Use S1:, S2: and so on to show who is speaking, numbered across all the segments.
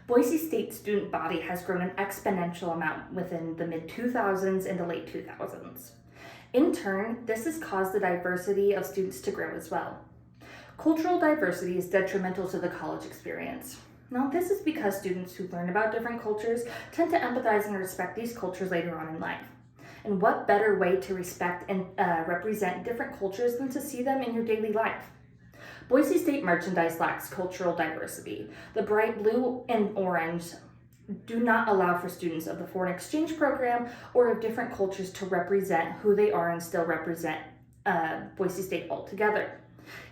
S1: Boise State student body has grown an exponential amount within the mid-2000s and the late 2000s. In turn, this has caused the diversity of students to grow as well. Cultural diversity is detrimental to the college experience. Now, this is because students who learn about different cultures tend to empathize and respect these cultures later on in life. And what better way to respect and represent different cultures than to see them in your daily life? Boise State merchandise lacks cultural diversity. The bright blue and orange do not allow for students of the foreign exchange program or of different cultures to represent who they are and still represent Boise State altogether.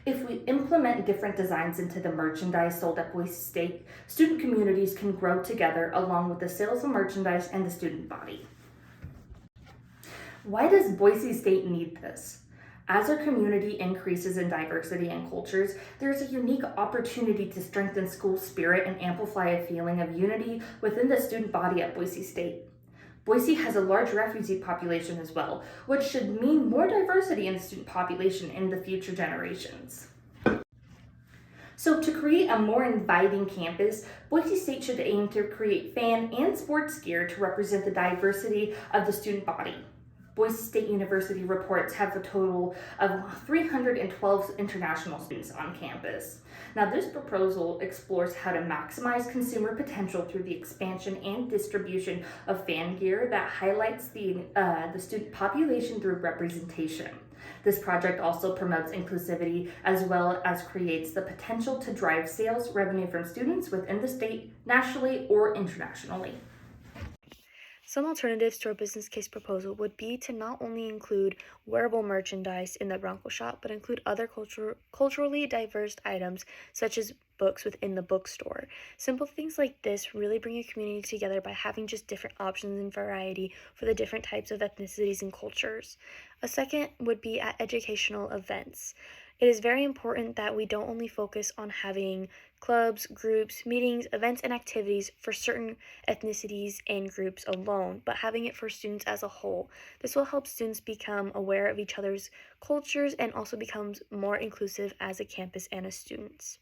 S1: If we implement different designs into the merchandise sold at Boise State, student communities can grow together along with the sales of merchandise and the student body. Why does Boise State need this? As our community increases in diversity and cultures, there is a unique opportunity to strengthen school spirit and amplify a feeling of unity within the student body at Boise State. Boise has a large refugee population as well, which should mean more diversity in the student population in the future generations. So to create a more inviting campus, Boise State should aim to create fan and sports gear to represent the diversity of the student body. Boise State University reports have a total of 312 international students on campus. Now, this proposal explores how to maximize consumer potential through the expansion and distribution of fan gear that highlights the student population through representation. This project also promotes inclusivity as well as creates the potential to drive sales revenue from students within the state, nationally, or internationally.
S2: Some alternatives to our business case proposal would be to not only include wearable merchandise in the Bronco shop, but include other culturally diverse items such as books within the bookstore. Simple things like this really bring a community together by having just different options and variety for the different types of ethnicities and cultures. A second would be at educational events. It is very important that we don't only focus on having clubs, groups, meetings, events, and activities for certain ethnicities and groups alone, but having it for students as a whole. This will help students become aware of each other's cultures and also becomes more inclusive as a campus and as students.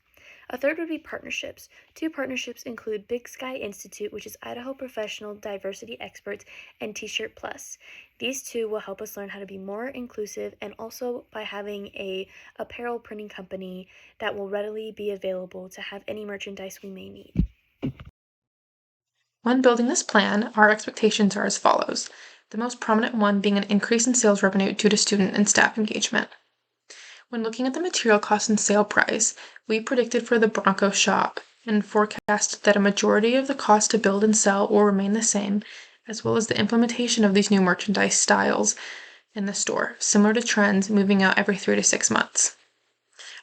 S2: A third would be partnerships. Two partnerships include Big Sky Institute, which is Idaho Professional Diversity Experts, and T-Shirt Plus. These two will help us learn how to be more inclusive, and also by having a apparel printing company that will readily be available to have any merchandise we may need.
S3: When building this plan, our expectations are as follows. The most prominent one being an increase in sales revenue due to student and staff engagement. When looking at the material cost and sale price, we predicted for the Bronco shop and forecasted that a majority of the cost to build and sell will remain the same, as well as the implementation of these new merchandise styles in the store, similar to trends moving out every 3 to 6 months.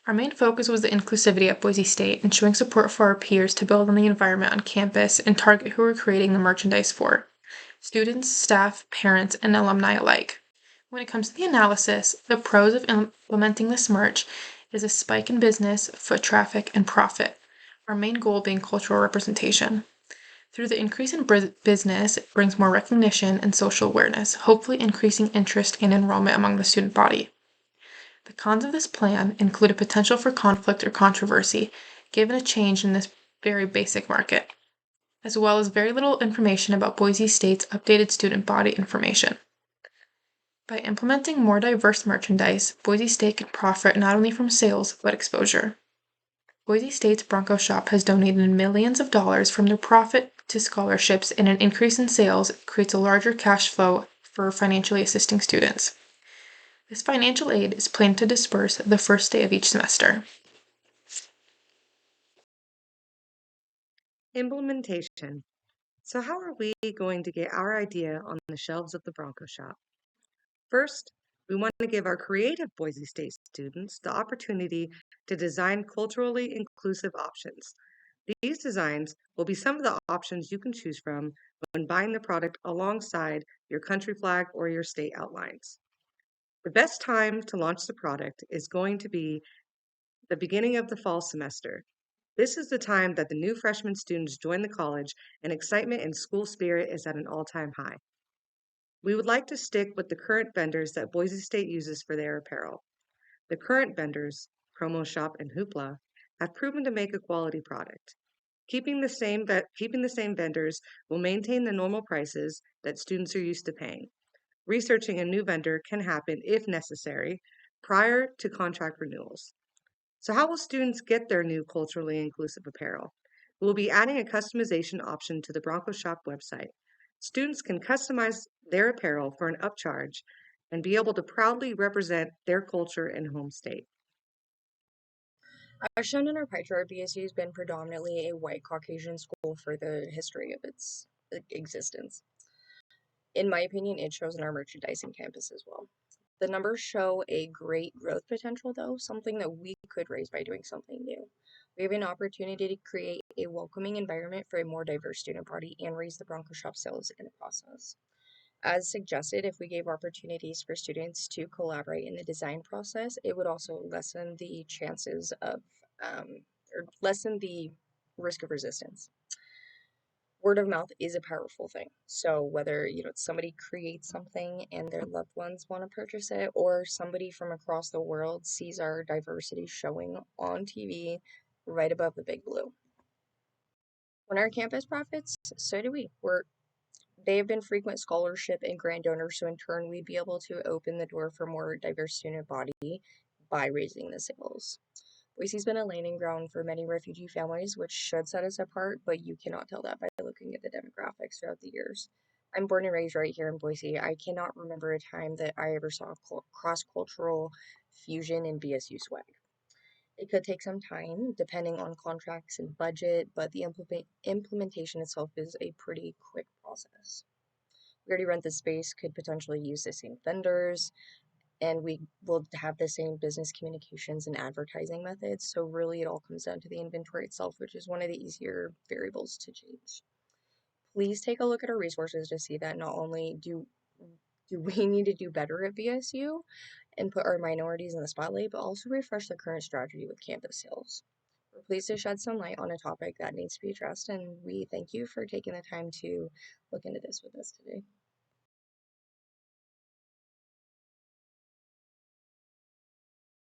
S3: Our main focus was the inclusivity at Boise State and showing support for our peers to build on the environment on campus and target who we're creating the merchandise for: students, staff, parents, and alumni alike. When it comes to the analysis, the pros of implementing this merch is a spike in business, foot traffic, and profit, our main goal being cultural representation. Through the increase in business, it brings more recognition and social awareness, hopefully increasing interest and enrollment among the student body. The cons of this plan include a potential for conflict or controversy, given a change in this very basic market, as well as very little information about Boise State's updated student body information. By implementing more diverse merchandise, Boise State can profit not only from sales, but exposure. Boise State's Bronco shop has donated millions of dollars from their profit to scholarships, and an increase in sales creates a larger cash flow for financially assisting students. This financial aid is planned to disperse the first day of each semester.
S4: Implementation. So how are we going to get our idea on the shelves of the Bronco shop? First, we want to give our creative Boise State students the opportunity to design culturally inclusive options. These designs will be some of the options you can choose from when buying the product alongside your country flag or your state outlines. The best time to launch the product is going to be the beginning of the fall semester. This is the time that the new freshman students join the college and excitement and school spirit is at an all-time high. We would like to stick with the current vendors that Boise State uses for their apparel. The current vendors, Promo Shop and Hoopla, have proven to make a quality product. Keeping the same vendors will maintain the normal prices that students are used to paying. Researching a new vendor can happen if necessary prior to contract renewals. So, how will students get their new culturally inclusive apparel? We'll be adding a customization option to the Bronco Shop website. Students can customize their apparel for an upcharge and be able to proudly represent their culture and home state.
S5: As shown in our pie chart, BSU has been predominantly a white Caucasian school for the history of its existence. In my opinion, it shows in our merchandising campus as well. The numbers show a great growth potential, though, something that we could raise by doing something new. We have an opportunity to create a welcoming environment for a more diverse student body and raise the Bronco Shop sales in the process. As suggested, if we gave opportunities for students to collaborate in the design process, it would also lessen the chances of, or lessen the risk of resistance. Word of mouth is a powerful thing. So whether somebody creates something and their loved ones want to purchase it, or somebody from across the world sees our diversity showing on TV right above the big blue. When our campus profits, so do we. They have been frequent scholarship and grant donors, so in turn, we'd be able to open the door for more diverse student body by raising the sales. Boise's been a landing ground for many refugee families, which should set us apart, but you cannot tell that by looking at the demographics throughout the years. I'm born and raised right here in Boise. I cannot remember a time that I ever saw cross-cultural fusion in BSU swag. It could take some time, depending on contracts and budget, but the implementation itself is a pretty quick process. We already rent the space, could potentially use the same vendors, and we will have the same business communications and advertising methods. So really it all comes down to the inventory itself, which is one of the easier variables to change. Please take a look at our resources to see that not only do we need to do better at BSU and put our minorities in the spotlight, but also refresh the current strategy with campus sales. We're pleased to shed some light on a topic that needs to be addressed, and we thank you for taking the time to look into this with us today.